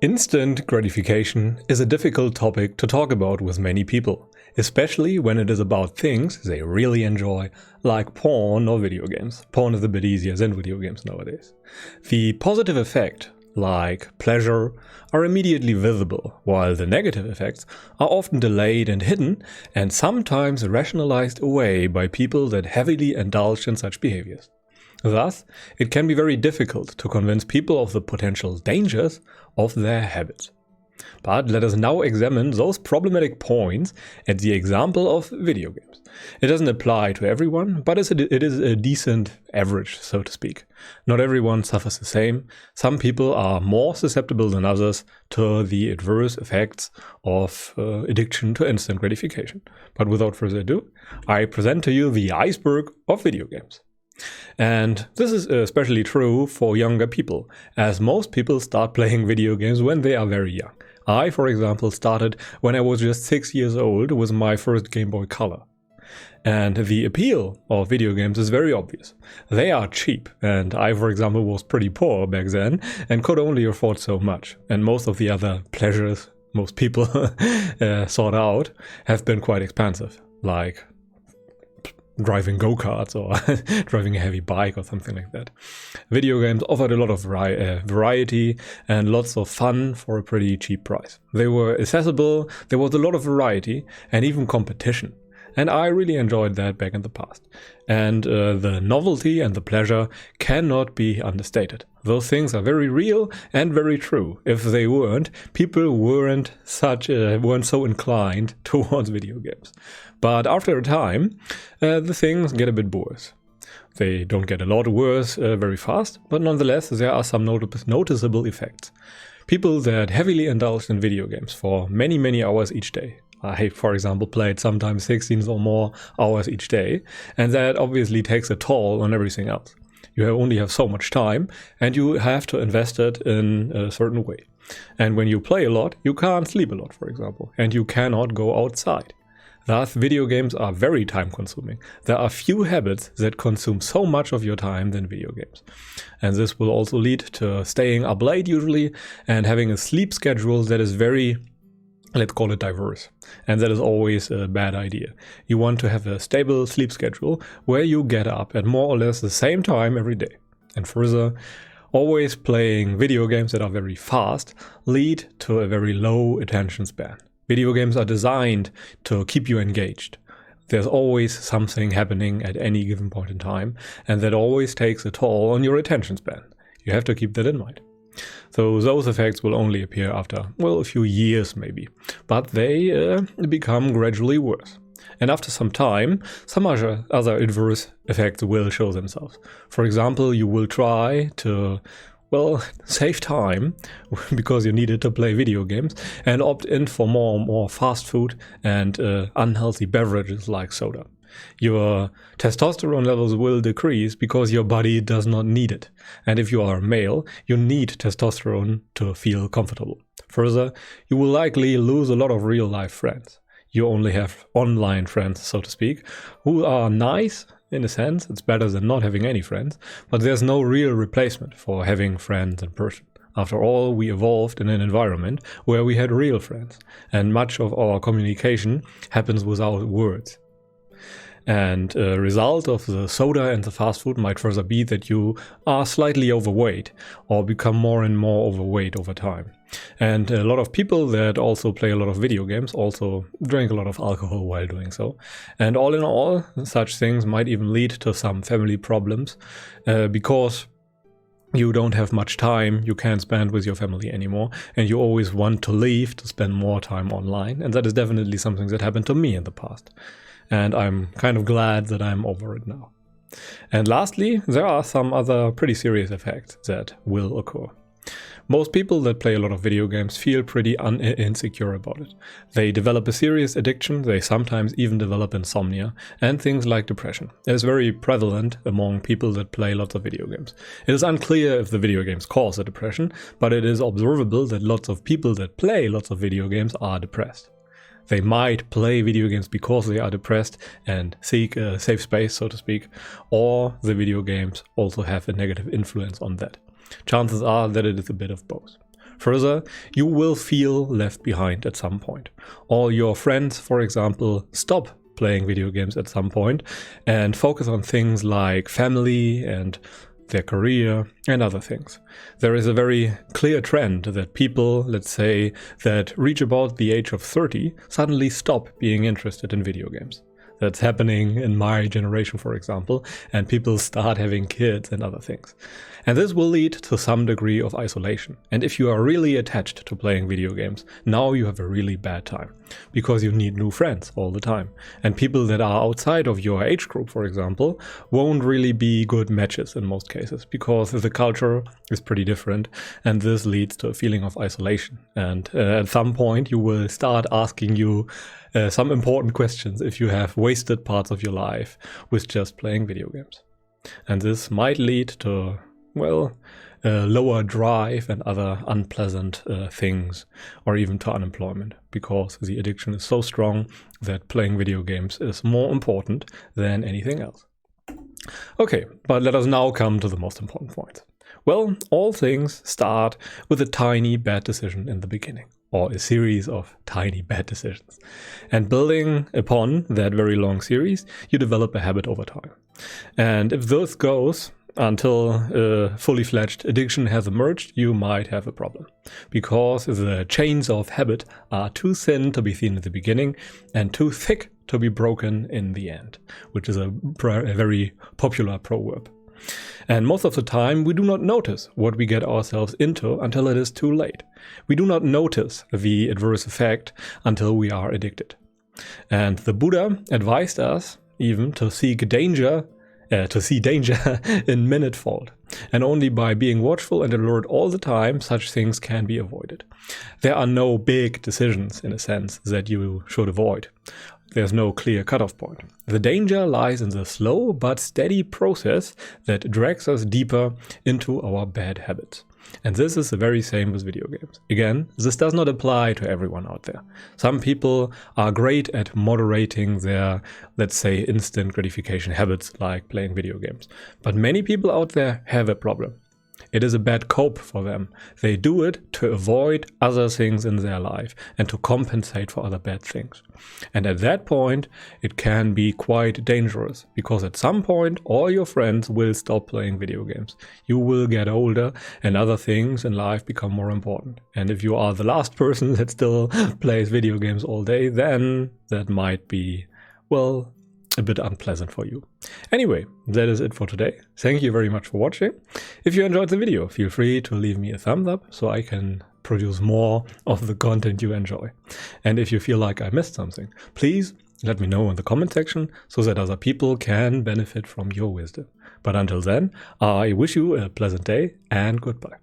Instant gratification is a difficult topic to talk about with many people, especially when it is about things they really enjoy, like porn or video games. Porn is a bit easier than video games nowadays. The positive effect, like pleasure, are immediately visible, while the negative effects are often delayed and hidden, and sometimes rationalized away by people that heavily indulge in such behaviors. Thus, it can be very difficult to convince people of the potential dangers of their habits. But let us now examine those problematic points at the example of video games. It doesn't apply to everyone, but it is a decent average, so to speak. Not everyone suffers the same. Some people are more susceptible than others to the adverse effects of addiction to instant gratification. But without further ado, I present to you the iceberg of video games. And this is especially true for younger people, as most people start playing video games when they are very young. I, for example, started when I was just 6 years old with my first Game Boy Color. And the appeal of video games is very obvious. They are cheap, and I, for example, was pretty poor back then and could only afford so much. And most of the other pleasures most people sought out have been quite expensive, like driving go-karts or driving a heavy bike or something like that. Video games offered a lot of variety and lots of fun for a pretty cheap price. They were accessible, there was a lot of variety and even competition. And I really enjoyed that back in the past. And the novelty and the pleasure cannot be understated. Those things are very real and very true. If they weren't, people weren't so inclined towards video games. But after a time, the things get a bit worse. They don't get a lot worse very fast, but nonetheless there are some noticeable effects. People that heavily indulge in video games for many hours each day. I, for example, played sometimes 16 or more hours each day, and that obviously takes a toll on everything else. You only have so much time, and you have to invest it in a certain way. And when you play a lot, you can't sleep a lot, for example, and you cannot go outside. Thus, video games are very time-consuming. There are few habits that consume so much of your time than video games. And this will also lead to staying up late usually, and having a sleep schedule that is very, let's call it, diverse. And that is always a bad idea. You want to have a stable sleep schedule where you get up at more or less the same time every day. And further, always playing video games that are very fast lead to a very low attention span. Video games are designed to keep you engaged. There's always something happening at any given point in time, and that always takes a toll on your attention span. You have to keep that in mind. So those effects will only appear after, well, a few years maybe, but they become gradually worse. And after some time, some other adverse effects will show themselves. For example, you will try to, save time because you needed to play video games and opt in for more fast food and unhealthy beverages like soda. Your testosterone levels will decrease because your body does not need it. And if you are a male, you need testosterone to feel comfortable. Further, you will likely lose a lot of real-life friends. You only have online friends, so to speak, who are nice. In a sense, it's better than not having any friends, but there's no real replacement for having friends in person. After all, we evolved in an environment where we had real friends, and much of our communication happens without words. And a result of the soda and the fast food might further be that you are slightly overweight or become more and more overweight over time. And a lot of people that also play a lot of video games also drink a lot of alcohol while doing so. And all in all, such things might even lead to some family problems because you don't have much time you can't spend with your family anymore, and you always want to leave to spend more time online. And that is definitely something that happened to me in the past. And I'm kind of glad that I'm over it now. And lastly, there are some other pretty serious effects that will occur. Most people that play a lot of video games feel pretty insecure about it. They develop a serious addiction, they sometimes even develop insomnia, and things like depression. It is very prevalent among people that play lots of video games. It is unclear if the video games cause a depression, but it is observable that lots of people that play lots of video games are depressed. They might play video games because they are depressed and seek a safe space, so to speak, or the video games also have a negative influence on that. Chances are that it is a bit of both. Further, you will feel left behind at some point. All your friends, for example, stop playing video games at some point and focus on things like family and their career and other things. There is a very clear trend that people, let's say, that reach about the age of 30 suddenly stop being interested in video games. That's happening in my generation, for example, and people start having kids and other things. And this will lead to some degree of isolation. And if you are really attached to playing video games, now you have a really bad time, because you need new friends all the time. And people that are outside of your age group, for example, won't really be good matches in most cases, because the culture is pretty different, and this leads to a feeling of isolation. And at some point you will start asking you some important questions if you have wasted parts of your life with just playing video games. And this might lead to, well, lower drive and other unpleasant things, or even to unemployment, because the addiction is so strong that playing video games is more important than anything else. Okay, but let us now come to the most important point. Well, all things start with a tiny bad decision in the beginning, or a series of tiny bad decisions. And building upon that very long series, you develop a habit over time. And if this goes until a fully fledged addiction has emerged, you might have a problem, because the chains of habit are too thin to be seen at the beginning and too thick to be broken in the end, which is a very popular proverb. And most of the time we do not notice what we get ourselves into until it is too late. We do not notice the adverse effect until we are addicted. And the Buddha advised us even to see danger in minutefold. And only by being watchful and alert all the time, such things can be avoided. There are no big decisions, in a sense, that you should avoid. There's no clear cutoff point. The danger lies in the slow but steady process that drags us deeper into our bad habits. And this is the very same with video games. Again, this does not apply to everyone out there. Some people are great at moderating their, let's say, instant gratification habits, like playing video games. But many people out there have a problem. It is a bad cope for them. They do it to avoid other things in their life and to compensate for other bad things. And at that point, it can be quite dangerous, because at some point, all your friends will stop playing video games. You will get older and other things in life become more important. And if you are the last person that still plays video games all day, then that might be, well, a bit unpleasant for you. Anyway, that is it for today. Thank you very much for watching. If you enjoyed the video, feel free to leave me a thumbs up so I can produce more of the content you enjoy. And if you feel like I missed something, please let me know in the comment section so that other people can benefit from your wisdom. But until then, I wish you a pleasant day and goodbye.